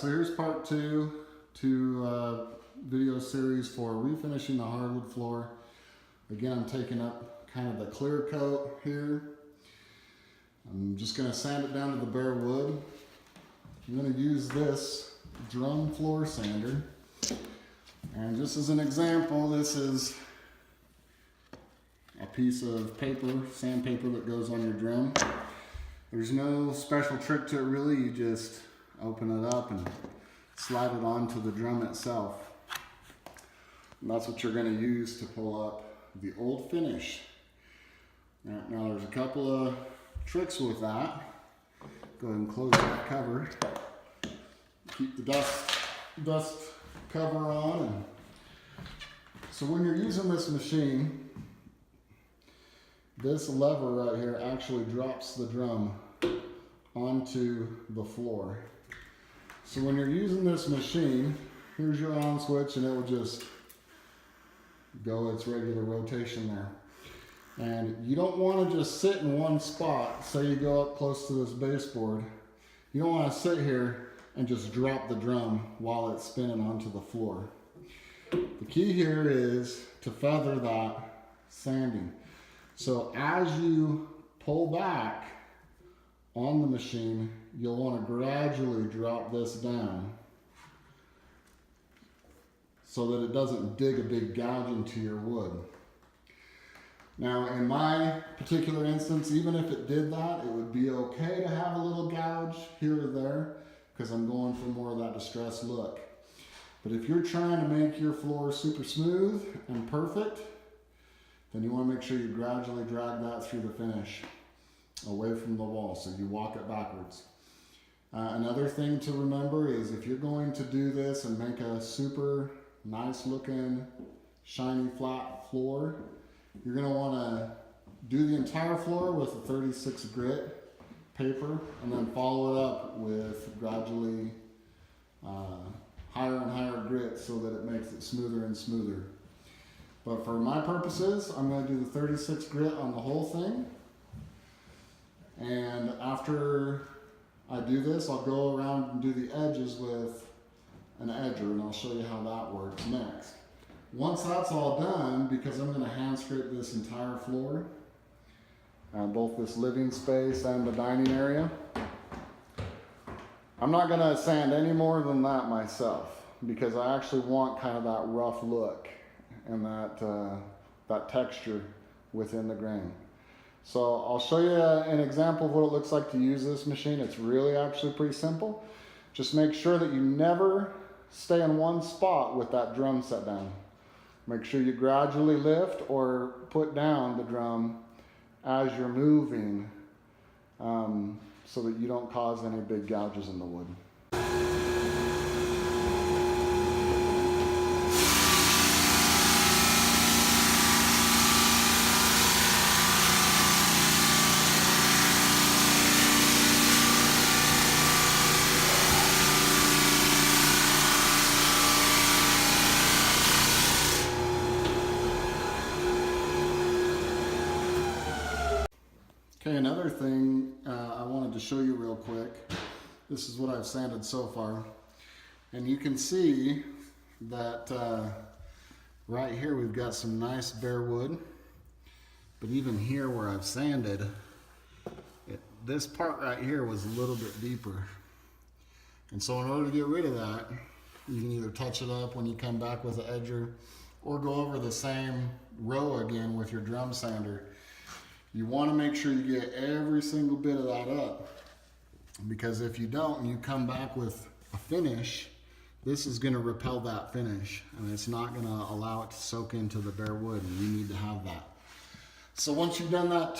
so here's part two to video series for refinishing the hardwood floor. Again, I'm taking up kind of the clear coat here. I'm just going to sand it down to the bare wood. I'm going to use this drum floor sander. And just as an example, this is a piece of paper, sandpaper that goes on your drum. There's no special trick to it really, you just open it up and slide it onto the drum itself. And that's what you're going to use to pull up the old finish. Now there's a couple of tricks with that. Go ahead and close that cover. Keep the dust cover on. And so when you're using this machine, this lever right here actually drops the drum onto the floor. So when you're using this machine, here's your on switch and it will just go its regular rotation there. And you don't want to just sit in one spot. Say you go up close to this baseboard. You don't want to sit here and just drop the drum while it's spinning onto the floor. The key here is to feather that sanding. So as you pull back on the machine, you'll want to gradually drop this down so that it doesn't dig a big gouge into your wood. Now in my particular instance, even if it did that, it would be okay to have a little gouge here or there because I'm going for more of that distressed look. But if you're trying to make your floor super smooth and perfect, then you want to make sure you gradually drag that through the finish away from the wall, so you walk it backwards. Another thing to remember is if you're going to do this and make a super nice looking shiny flat floor, you're going to want to do the entire floor with a 36 grit paper and then follow it up with gradually higher and higher grit so that it makes it smoother and smoother. But for my purposes, I'm going to do the 36 grit on the whole thing. And after I do this, I'll go around and do the edges with an edger, and I'll show you how that works next. Once that's all done, because I'm going to hand scrape this entire floor, both this living space and the dining area, I'm not going to sand any more than that myself, because I actually want kind of that rough look and that texture within the grain. So I'll show you an example of what it looks like to use this machine. It's really actually pretty simple. Just make sure that you never stay in one spot with that drum set down. Make sure you gradually lift or put down the drum as you're moving so that you don't cause any big gouges in the wood. Okay, another thing I wanted to show you real quick. This is what I've sanded so far. And you can see that right here we've got some nice bare wood. But even here where I've sanded, this part right here was a little bit deeper. And so in order to get rid of that, you can either touch it up when you come back with an edger or go over the same row again with your drum sander. You want to make sure you get every single bit of that up, because if you don't and you come back with a finish, this is going to repel that finish and it's not going to allow it to soak into the bare wood, and you need to have that. So once you've done that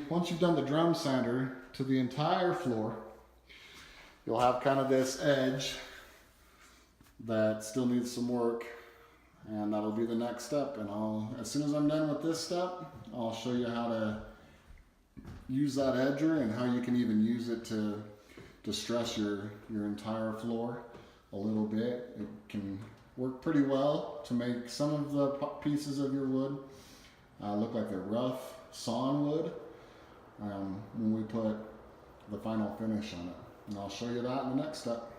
once you've done the drum sander to the entire floor, you'll have kind of this edge that still needs some work, and that'll be the next step. And as soon as I'm done with this step, I'll show you how to use that edger and how you can even use it to distress your entire floor a little bit. It can work pretty well to make some of the pieces of your wood look like they're rough sawn wood when we put the final finish on it. And I'll show you that in the next step.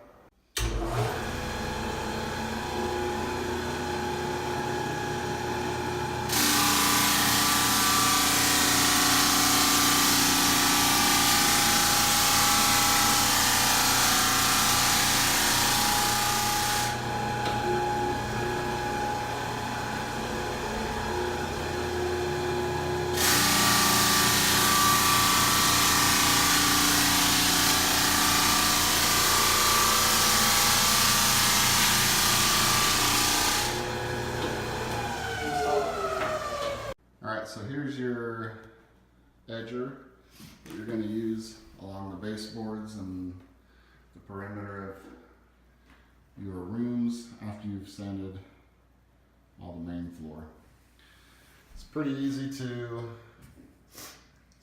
here's your edger that you're going to use along the baseboards and the perimeter of your rooms after you've sanded all the main floor. It's pretty easy to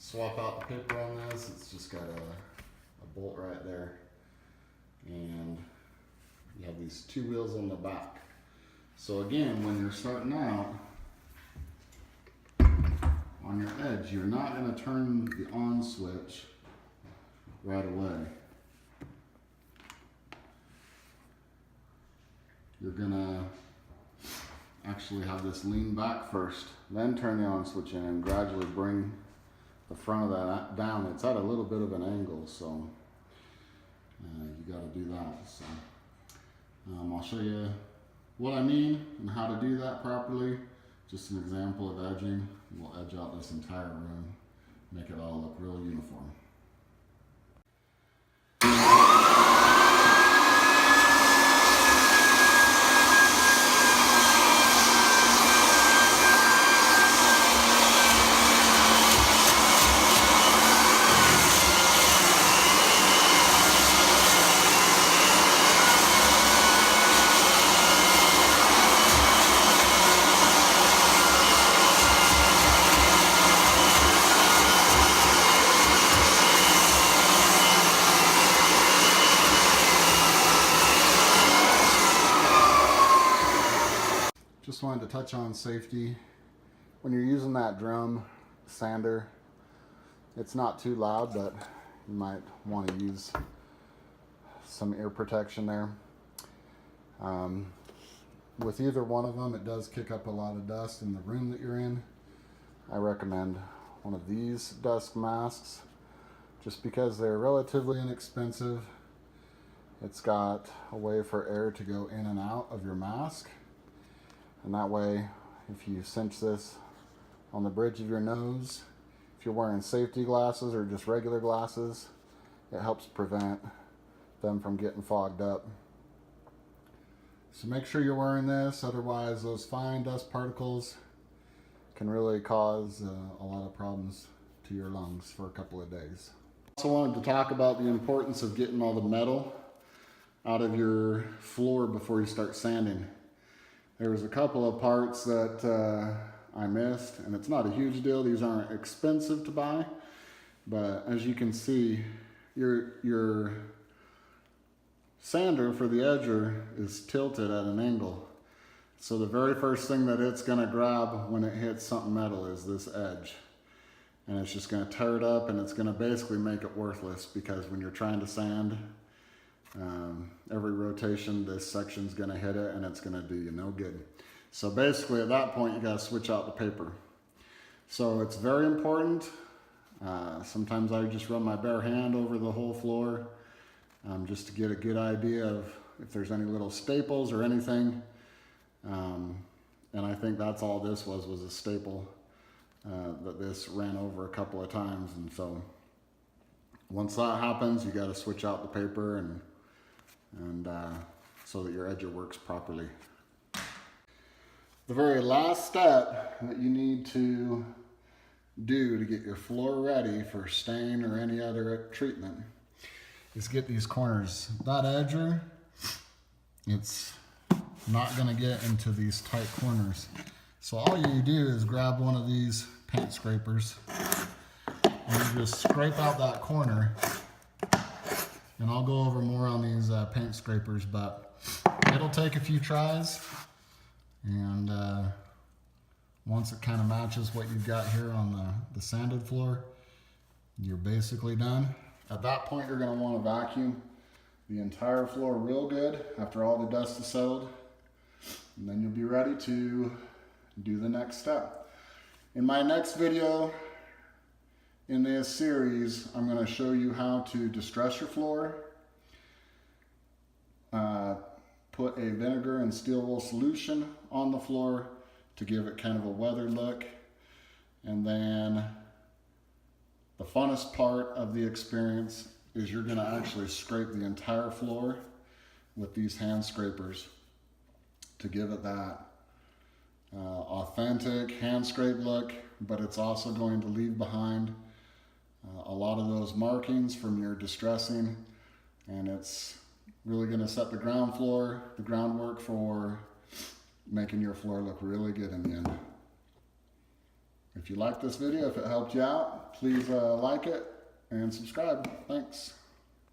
swap out the paper on this. It's just got a bolt right there, and you have these two wheels on the back. So again, when you're starting out on your edge, you're not going to turn the on switch right away. You're going to actually have this lean back first, then turn the on switch in and gradually bring the front of that down. It's at a little bit of an angle, so you got to do that. So I'll show you what I mean and how to do that properly. Just an example of edging. We'll edge out this entire room, make it all look real uniform. Just wanted to touch on safety. When you're using that drum sander, it's not too loud, but you might want to use some ear protection there. With either one of them, it does kick up a lot of dust in the room that you're in. I recommend one of these dust masks just because they're relatively inexpensive. It's got a way for air to go in and out of your mask. And that way, if you cinch this on the bridge of your nose, if you're wearing safety glasses or just regular glasses, it helps prevent them from getting fogged up. So make sure you're wearing this, otherwise those fine dust particles can really cause a lot of problems to your lungs for a couple of days. Also wanted to talk about the importance of getting all the metal out of your floor before you start sanding. There was a couple of parts that I missed, and it's not a huge deal. These aren't expensive to buy, but as you can see, your sander for the edger is tilted at an angle. So the very first thing that it's going to grab when it hits something metal is this edge. And it's just going to tear it up, and it's going to basically make it worthless, because when you're trying to sand, every rotation this section's going to hit it and it's going to do you no good. So basically at that point you got to switch out the paper. So it's very important. Sometimes I just run my bare hand over the whole floor just to get a good idea of if there's any little staples or anything. And I think that's all this was a staple that this ran over a couple of times. And so once that happens, you got to switch out the paper and so that your edger works properly. The very last step that you need to do to get your floor ready for stain or any other treatment is get these corners. That edger, it's not going to get into these tight corners. So all you do is grab one of these paint scrapers and you just scrape out that corner. And I'll go over more on these paint scrapers, but it'll take a few tries. And once it kind of matches what you've got here on the sanded floor, you're basically done. At that point, you're going to want to vacuum the entire floor real good after all the dust is settled. And then you'll be ready to do the next step. In my next video, in this series, I'm going to show you how to distress your floor, put a vinegar and steel wool solution on the floor to give it kind of a weathered look, and then the funnest part of the experience is you're going to actually scrape the entire floor with these hand scrapers to give it that authentic hand scrape look, but it's also going to leave behind a lot of those markings from your distressing, and it's really going to set the groundwork for making your floor look really good in the end. If you like this video, if it helped you out, please like it and subscribe. Thanks.